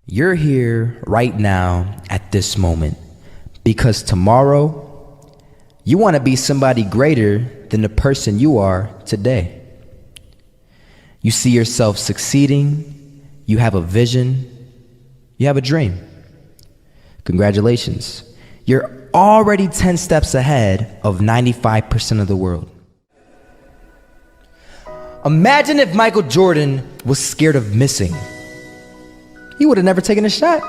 You're here right now at this moment because tomorrow you want to be somebody greater than the person you are today. You see yourself succeeding, you have a vision, you have a dream. Congratulations. You're already 10 steps ahead of 95% of the world. Imagine if Michael Jordan was scared of missing. He would have never taken a shot.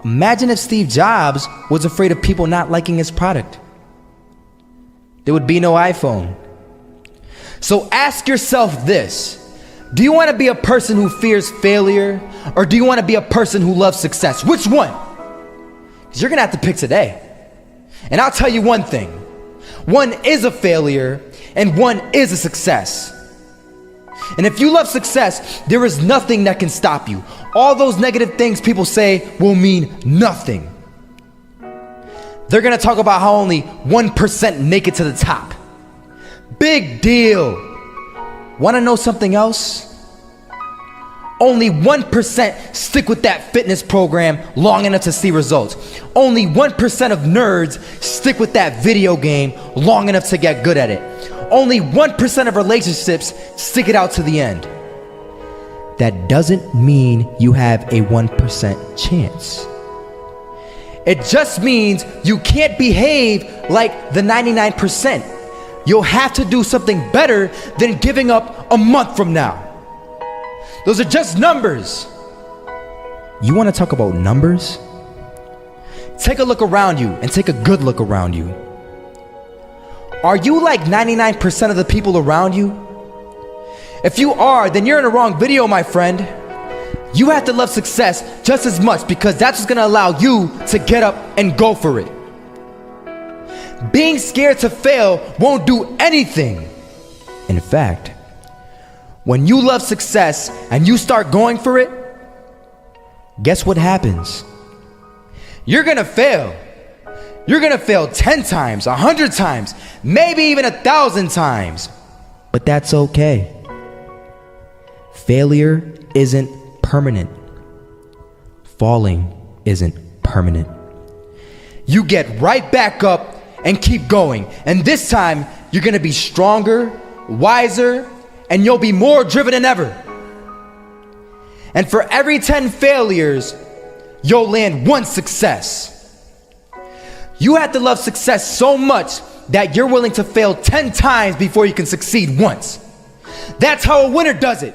Imagine if Steve Jobs was afraid of people not liking his product. There would be no iPhone. So ask yourself this: do you want to be a person who fears failure, or do you want to be a person who loves success? Which one? Because you're going to have to pick today. And I'll tell you one thing: one is a failure and one is a success. And if you love success, there is nothing that can stop you. All those negative things people say will mean nothing. They're gonna talk about how only 1% make it to the top. Big deal. Wanna know something else? Only 1% stick with that fitness program long enough to see results. Only 1% of nerds stick with that video game long enough to get good at it. Only 1% of relationships stick it out to the end. That doesn't mean you have a 1% chance. It just means you can't behave like the 99%. You'll have to do something better than giving up a month from now. Those are just numbers. You want to talk about numbers? Take a look around you and take a good look around you. Are you like 99% of the people around you? If you are, then you're in the wrong video, my friend. You have to love success just as much because that's what's gonna allow you to get up and go for it. Being scared to fail won't do anything. In fact, when you love success and you start going for it, guess what happens? You're gonna fail. You're gonna fail 10 times, 100 times, maybe even 1,000 times. But that's okay. Failure isn't permanent. Falling isn't permanent. You get right back up and keep going. And this time, you're gonna be stronger, wiser, and you'll be more driven than ever. And for every 10 failures, you'll land one success. You have to love success so much that you're willing to fail 10 times before you can succeed once. That's how a winner does it.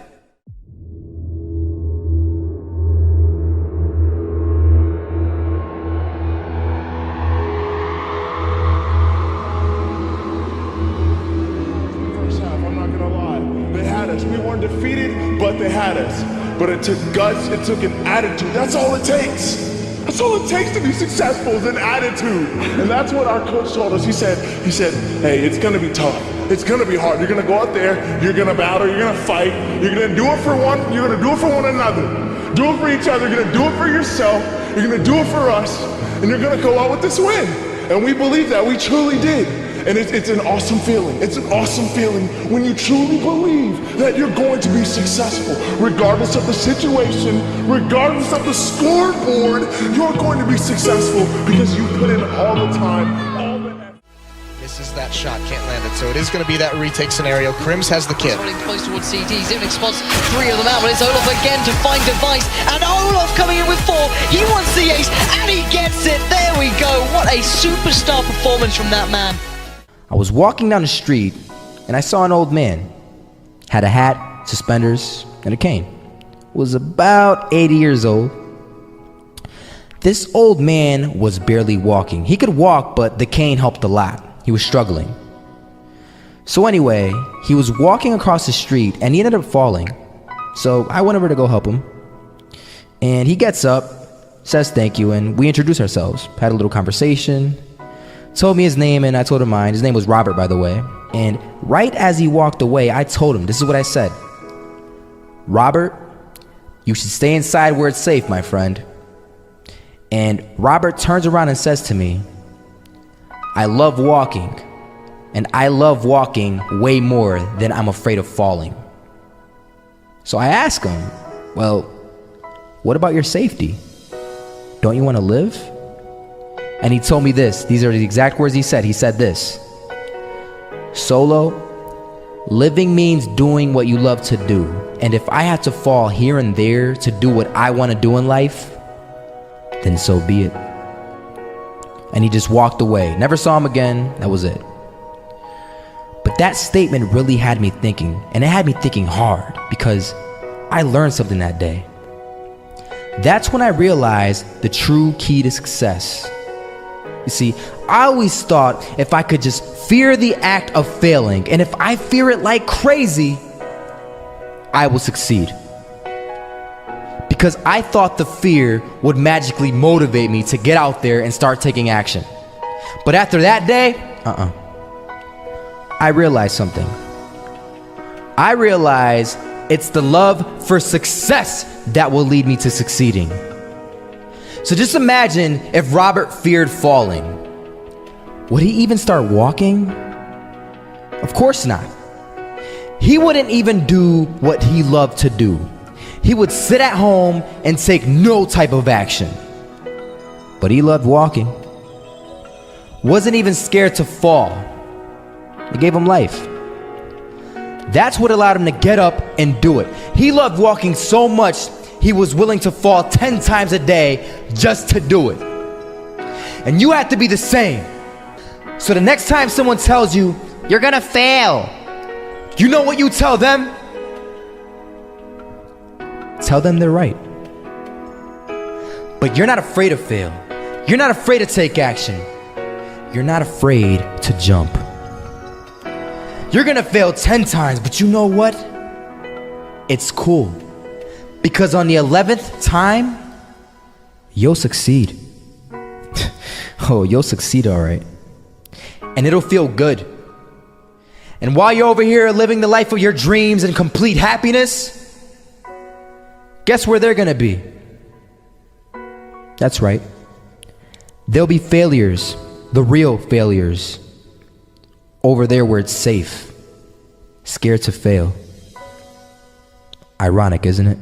First half, I'm not gonna lie. They had us. We weren't defeated, but they had us. But it took guts, it took an attitude. That's all it takes. That's all it takes to be successful is an attitude. And that's what our coach told us. He said, hey, it's gonna be tough. It's gonna be hard. You're gonna go out there, you're gonna battle, you're gonna fight, you're gonna do it for one, you're gonna do it for one another. Do it for each other, you're gonna do it for yourself, you're gonna do it for us, and you're gonna go out with this win. And we believe that, we truly did. And it's an awesome feeling. It's an awesome feeling when you truly believe that you're going to be successful. Regardless of the situation, regardless of the scoreboard, you're going to be successful because you put in all the time, all the effort. Misses that shot, can't land it. So it is going to be that retake scenario. Crims has the kid. Running close towards CT, Zimnik spots 3 of them out, but it's Olaf again to find Device, and Olaf coming in with 4. He wants the ace, and he gets it. There we go. What a superstar performance from that man. I was walking down the street and I saw an old man. Had a hat, suspenders, and a cane. Was about 80 years old. This old man was barely walking. He could walk, but the cane helped a lot. He was struggling. So anyway, he was walking across the street and he ended up falling. So I went over to go help him. And he gets up, says thank you, and we introduced ourselves. Had a little conversation. Told me his name and I told him mine. His name was Robert, by the way. And right as he walked away, I told him, this is what I said. Robert, you should stay inside where it's safe, my friend. And Robert turns around and says to me, I love walking, and I love walking way more than I'm afraid of falling. So I ask him, well, what about your safety? Don't you want to live? And he told me this. These are the exact words he said. He said this: Solo, living means doing what you love to do. And if I had to fall here and there to do what I want to do in life, then so be it. And he just walked away. Never saw him again. That was it. But that statement really had me thinking, and it had me thinking hard, because I learned something that day. That's when I realized the true key to success. You see, I always thought if I could just fear the act of failing, and if I fear it like crazy, I will succeed. Because I thought the fear would magically motivate me to get out there and start taking action. But after that day, I realized something. I realized it's the love for success that will lead me to succeeding. So just imagine if Robert feared falling. Would he even start walking? Of course not. He wouldn't even do what he loved to do. He would sit at home and take no type of action. But he loved walking. Wasn't even scared to fall. It gave him life. That's what allowed him to get up and do it. He loved walking so much, he was willing to fall 10 times a day just to do it. And you have to be the same. So the next time someone tells you, you're gonna fail, you know what you tell them? Tell them they're right. But you're not afraid to fail. You're not afraid to take action. You're not afraid to jump. You're gonna fail 10 times, but you know what? It's cool. Because on the 11th time, you'll succeed. Oh, you'll succeed, all right. And it'll feel good. And while you're over here living the life of your dreams and complete happiness, guess where they're gonna be? That's right. They'll be failures, the real failures, over there where it's safe, scared to fail. Ironic, isn't it?